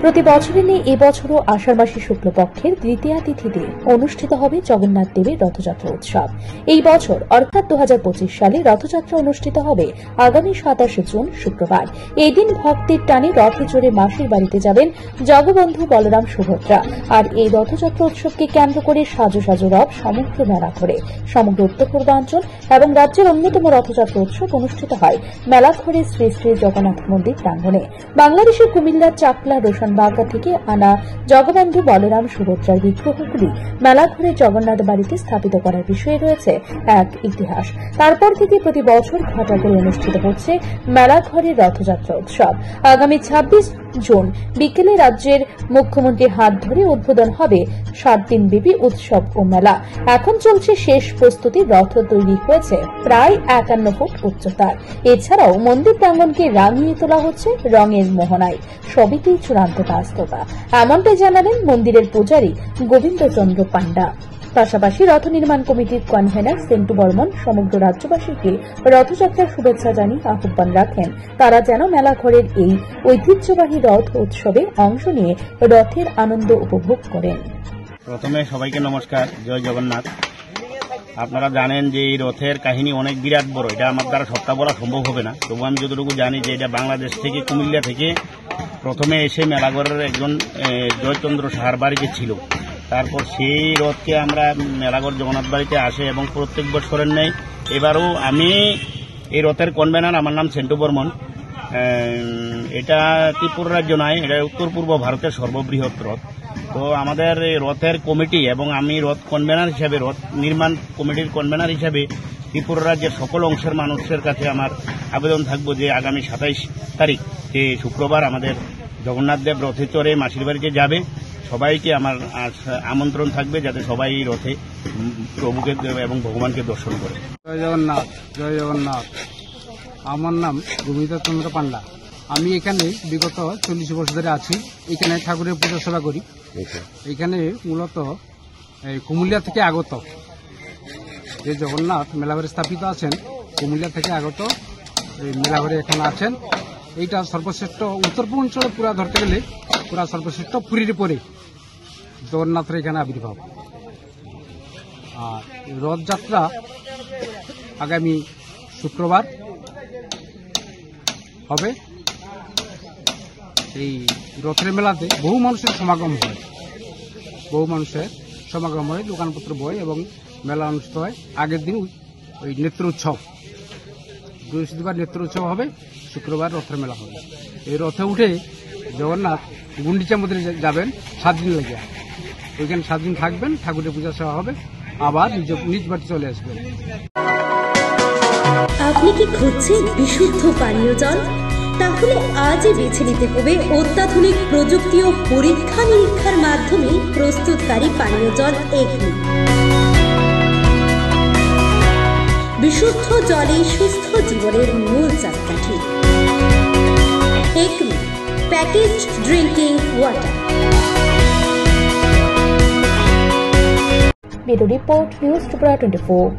প্রতি বছরের নিয়ে এবছরও আষাঢ় মাসের শুক্লপক্ষের তৃতীয়া তিথিতে অনুষ্ঠিত হবে জগন্নাথ দেবের রথযাত্রা উৎসব। এই বছর অর্থাৎ 2025 সালে রথযাত্রা অনুষ্ঠিত হবে আগামী 27 জুন শুক্রবার। এই দিন ভক্তের টানে রথে চড়ে মাসির বাড়িতে যাবেন জগবন্ধু বলরাম সুভদ্রা। আর এই রথযাত্রা উৎসবকে কেন্দ্র করে সাজো সাজো রথ সমগ্র মেলা ঘরে। সমগ্র উত্তর পূর্বাঞ্চল এবং রাজ্যের অন্যতম রথযাত্রা উৎসব অনুষ্ঠিত হয় মেলাঘরে শ্রী শ্রী জগন্নাথ মন্দির প্রাঙ্গণে। বাংলাদেশের কুমিল্লার চাকলা রোশনবাগা থেকে আনা জগবন্ধু বলরাম সুভদ্রার বিগ্রহগুলি মেলাঘরে জগন্নাথ বাড়িতে স্থাপিত করার বিষয়ে রয়েছে এক ইতিহাস। তারপর থেকে প্রতি বছর ঘাটাঘরে অনুষ্ঠিত হচ্ছে মেলাঘরের রথযাত্রা উৎসব। আগামী 26 জুন বিকেলে রাজ্যের মুখ্যমন্ত্রীর হাত ধরে উদ্বোধন হবে 7 দিন ব্যাপী উৎসব ও মেলা। এখন চলছে শেষ প্রস্তুতি। রথ তৈরি হয়েছে প্রায় 51 ফুট উচ্চতার। এছাড়াও মন্দির প্রাঙ্গণকে রাঙিয়ে তোলা হচ্ছে রঙের মোহনায়। সবইতেই চূড়ান্ত বাস্তবতা, এমনটাই জানালেন মন্দিরের পূজারী গোবিন্দচন্দ্র পান্ডা। পাশাপাশি রথ নির্মাণ কমিটির কনভেনার সেন্টু বর্মন সমগ্র রাজ্যবাসীকে রথযাত্রার শুভেচ্ছা জানিয়ে আহ্বান রাখেন তারা যেন মেলাঘরের এই ঐতিহ্যবাহী রথ উৎসবে অংশ নিয়ে রথের আনন্দ উপভোগ করেন। প্রথমে সবাইকে নমস্কার, জয় জগন্নাথ। আপনারা জানেন যে এই রথের কাহিনী অনেক বিরাট বড়, এটা আমার দ্বারা সবটা বলা সম্ভব হবে না। তবু আমি যতটুকু জানি যে এটা বাংলাদেশ থেকে কুমিল্লা থেকে প্রথমে এসে মেলাঘরের একজন জয়চন্দ্র সাহার বাড়িতে ছিল। তারপর সেই রথকে আমরা মেলাঘর জগন্নাথ বাড়িতে আসে এবং প্রত্যেক বছরের নেই এবারও আমি এই রথের কনভেনার। আমার নাম সেন্টু বর্মন। এটা ত্রিপুরা রাজ্য নয়, এটা উত্তর পূর্ব ভারতের সর্ববৃহৎ রথ। তো আমাদের এই রথের কমিটি এবং আমি রথ কনভেনার হিসাবে, রথ নির্মাণ কমিটির কনভেনার হিসাবে ত্রিপুরা রাজ্যের সকল অংশের মানুষের কাছে আমার আবেদন থাকবো যে আগামী 27 তারিখ যে শুক্রবার আমাদের জগন্নাথ দেব রথে চড়ে মাসির বাড়িতে যাবে। সবাইকে আমার আমন্ত্রণ থাকবে যাতে সবাই রথে প্রভুকে এবং ভগবানকে দর্শন করে। জয় জগন্নাথ, জয় জগন্নাথ। আমার নাম গোবিন্দচন্দ্র পান্ডা। আমি এখানে বিগত 40 বছর ধরে আছি। এখানে ঠাকুরের পূজা সেবা করি। এখানে মূলত কুমিল্লা থেকে আগত যে জগন্নাথ মেলাঘরে স্থাপিত আছেন, কুমিল্লা থেকে আগত এই মেলাঘরে এখানে আছেন। এইটা সর্বশ্রেষ্ঠ উত্তর পূর্বাঞ্চলে পুরা ধরতে গেলে পুরা সর্বশ্রেষ্ঠ পুরীর পরে জগন্নাথের এখানে আবির্ভাব। আর রথযাত্রা আগামী শুক্রবার হবে। এই রথের মেলাতে বহু মানুষের সমাগম হয়, দোকানপত্র বয় এবং মেলা অনুষ্ঠিত হয়। আগের দিন ওই নেত্র উৎসব, বৃহস্পতিবার নেত্র উৎসব হবে, শুক্রবার রথের মেলা হবে। এই রথে উঠে জগন্নাথ গুন্ডিচা মন্দিরে যাবেন 7 দিন লেগে। ওইখানে 7 দিন থাকবেন, ঠাকুরের পূজা সেবা হবে, আবার নিজ বাড়ি চলে আসবেন। আপনি কি খুঁজছেন বিশুদ্ধ পানীয় জল? তাহলে আজই বেছে নিতে হবে অত্যাধুনিক প্রযুক্তি ও পরীক্ষা নিরীক্ষার মাধ্যমে প্রস্তুতকারী পানীয় জল একমি। বিশুদ্ধ জলে সুস্থ জীবনের মূল চাকাঠি। Acme package drinking water. Bureau report, news Tripura 24।